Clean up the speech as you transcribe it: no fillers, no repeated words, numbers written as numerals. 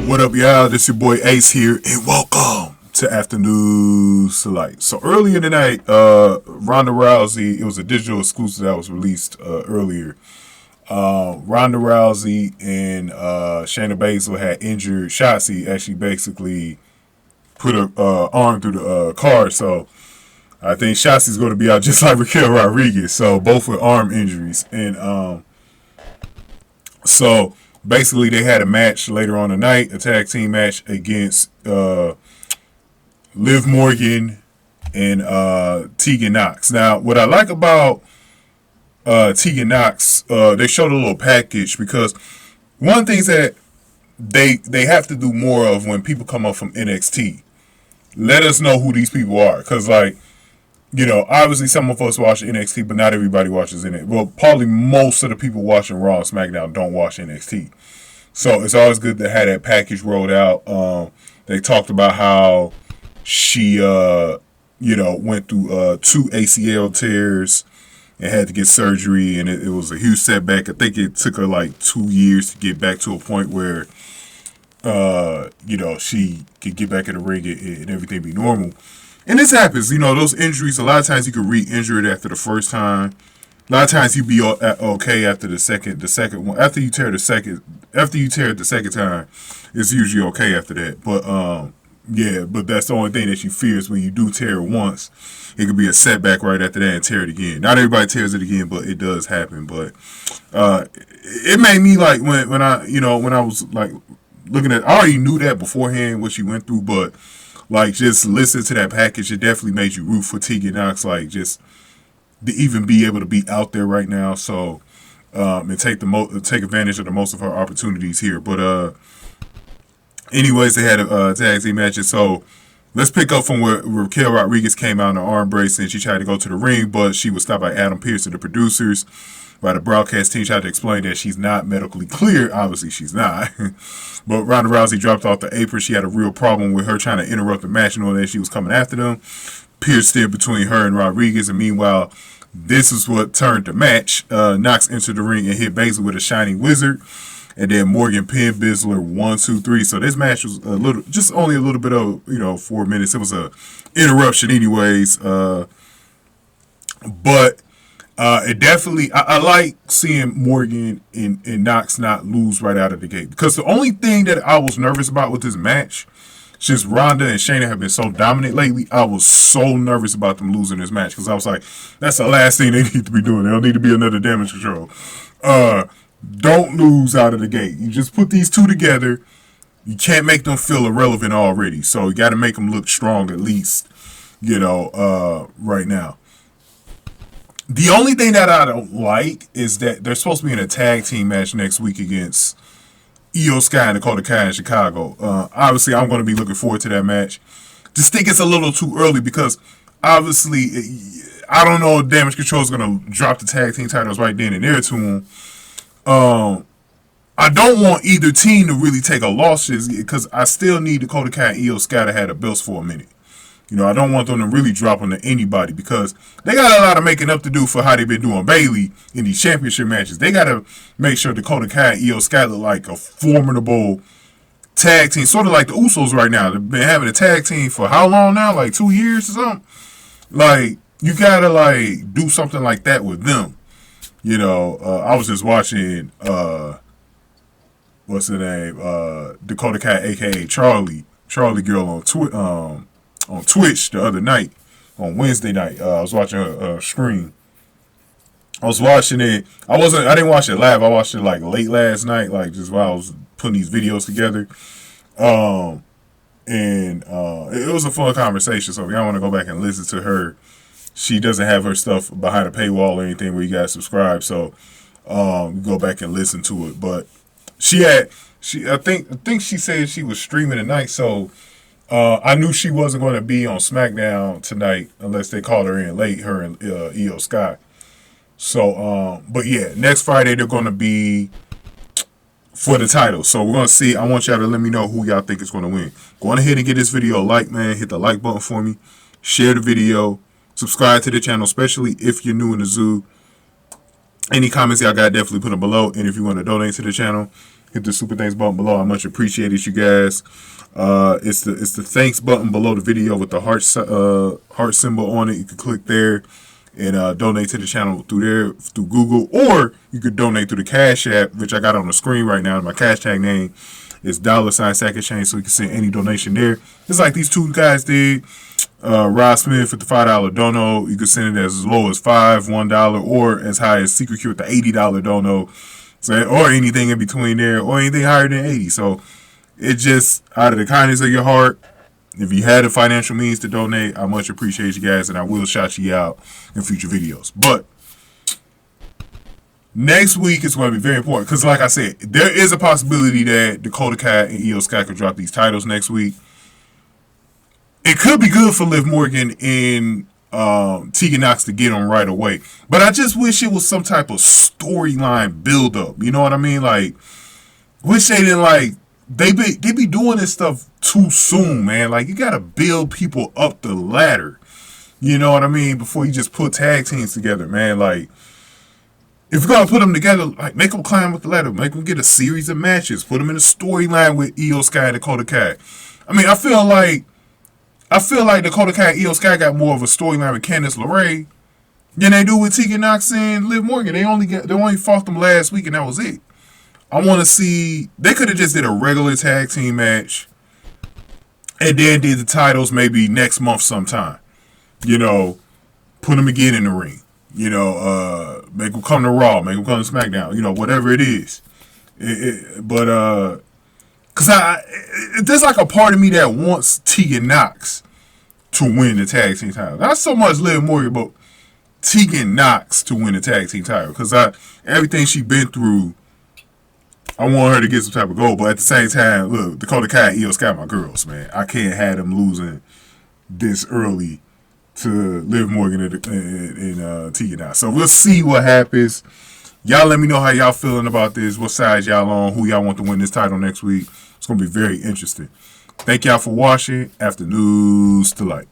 What up, y'all? This your boy Ace here, and welcome to Afternoon Light. So earlier tonight, Ronda Rousey, it was a digital exclusive that was released earlier. Ronda Rousey and Shayna Baszler had injured Shotzi. Actually, basically put her arm through the car. So I think Shotzi's going to be out just like Raquel Rodriguez. So both with arm injuries, and so basically they had a match later on tonight, a tag team match against Liv Morgan and Tegan Nox. Now, what I like about Tegan Nox, they showed a little package, because one of the things that they have to do more of when people come up from NXT, let us know who these people are, because obviously some of us watch NXT, but not everybody watches NXT. Well, probably most of the people watching Raw and SmackDown don't watch NXT. So it's always good to have that package rolled out. They talked about how she, went through 2 ACL tears and had to get surgery, and it was a huge setback. I think it took her like 2 years to get back to a point where, she could get back in the ring and everything be normal. And this happens, those injuries, a lot of times you can re-injure it after the first time. A lot of times you be okay after the second one. After you tear it the second time, it's usually okay after that. But, but that's the only thing that you fear is when you do tear it once, it could be a setback right after that and tear it again. Not everybody tears it again, but it does happen. But it made me like, when I was like looking at, I already knew that beforehand, what she went through, but like, just listen to that package. It definitely made you root for Tegan Knox, like, just to even be able to be out there right now. So, and take advantage of the most of her opportunities here. But, anyways, they had a tag team match. So, let's pick up from where Raquel Rodriguez came out in an arm brace, and she tried to go to the ring, but she was stopped by Adam Pearce and the producers. By the broadcast team, tried to explain that she's not medically clear. Obviously, she's not. But Ronda Rousey dropped off the apron. She had a real problem with her trying to interrupt the match, knowing that she was coming after them. Pearce stood between her and Rodriguez, and meanwhile, this is what turned the match. Knox entered the ring and hit Baszler with a shining wizard, and then Morgan pinned Baszler 1, 2, 3. So this match was only a little bit of 4 minutes. It was a interruption, anyways. But it definitely, I like seeing Morgan and Knox not lose right out of the gate, because the only thing that I was nervous about with this match, since Ronda and Shayna have been so dominant lately, I was so nervous about them losing this match, because I was like, that's the last thing they need to be doing. They don't need to be another damage control. Don't lose out of the gate. You just put these two together. You can't make them feel irrelevant already, so you got to make them look strong at least, right now. The only thing that I don't like is that they're supposed to be in a tag team match next week against Io Sky and Dakota Kai in Chicago. Obviously, I'm going to be looking forward to that match. Just think it's a little too early, because obviously, I don't know if Damage Control is going to drop the tag team titles right then and there to them. I don't want either team to really take a loss, because I still need Dakota Kai and Io Sky to have the belts for a minute. I don't want them to really drop them to anybody, because they got a lot of making up to do for how they've been doing Bayley in these championship matches. They got to make sure Dakota Kai and Io Sky look like a formidable tag team, sort of like the Usos right now. They've been having a tag team for how long now? Like 2 years or something? Like, you got to, do something like that with them. I was just watching, what's her name? Dakota Kai, a.k.a. Charlie Girl on Twitch the other night, on Wednesday night. I was watching a stream. I was watching it. I didn't watch it live. I watched it late last night, just while I was putting these videos together. And it was a fun conversation. So if y'all want to go back and listen to her, she doesn't have her stuff behind a paywall or anything where you guys subscribe. So go back and listen to it. But I think she said she was streaming tonight. So I knew she wasn't going to be on SmackDown tonight unless they called her in late, her and Io Sky. So, but yeah, next Friday they're going to be for the title. So we're going to see. I want y'all to let me know who y'all think is going to win. Go on ahead and get this video a like, man. Hit the like button for me. Share the video. Subscribe to the channel, especially if you're new in the zoo. Any comments y'all got, definitely put them below. And if you want to donate to the channel, hit the super thanks button below. I much appreciate it, you guys. It's the thanks button below the video with the heart symbol on it. You can click there and donate to the channel through Google, or you could donate through the Cash App, which I got on the screen right now. My cash tag name is $Sack-A-Change, so you can send any donation there. It's like these two guys did. Rod Smith with the $5 dono. You can send it as low as $5, $1, or as high as Secret Q with the $80 dono. So, or anything in between there, or anything higher than 80. So it's just out of the kindness of your heart. If you had the financial means to donate, I much appreciate you guys, and I will shout you out in future videos. But next week is going to be very important because, like I said, there is a possibility that Dakota Kai and Io Sky could drop these titles next week. It could be good for Liv Morgan and Tegan Nox to get them right away. But I just wish it was some type of storyline build-up. You know what I mean? Like, wish they didn't, like, they be doing this stuff too soon, man. Like, you got to build people up the ladder. You know what I mean? Before you just put tag teams together, man. Like, if you're going to put them together, like, make them climb up the ladder. Make them get a series of matches. Put them in a storyline with Io Sky and Dakota Kai. I mean, I feel like Dakota Kai and Io Sky got more of a storyline with Candice LeRae than they do with Tegan Nox and Liv Morgan. They only fought them last week, and that was it. I want to see. They could have just did a regular tag team match, and then did the titles maybe next month sometime. You know, put them again in the ring. You know, make them come to Raw, make them come to SmackDown. You know, whatever it is. Because there's like a part of me that wants Tegan Nox to win the tag team title. Not so much Liv Morgan, but Tegan Nox to win the tag team title. Because everything she's been through, I want her to get some type of goal. But at the same time, look, Dakota Kai and Io Sky, my girls, man. I can't have them losing this early to Liv Morgan and Tegan Nox. So we'll see what happens. Y'all let me know how y'all feeling about this. What side y'all on? Who y'all want to win this title next week? It's going to be very interesting. Thank y'all for watching. After News to Light.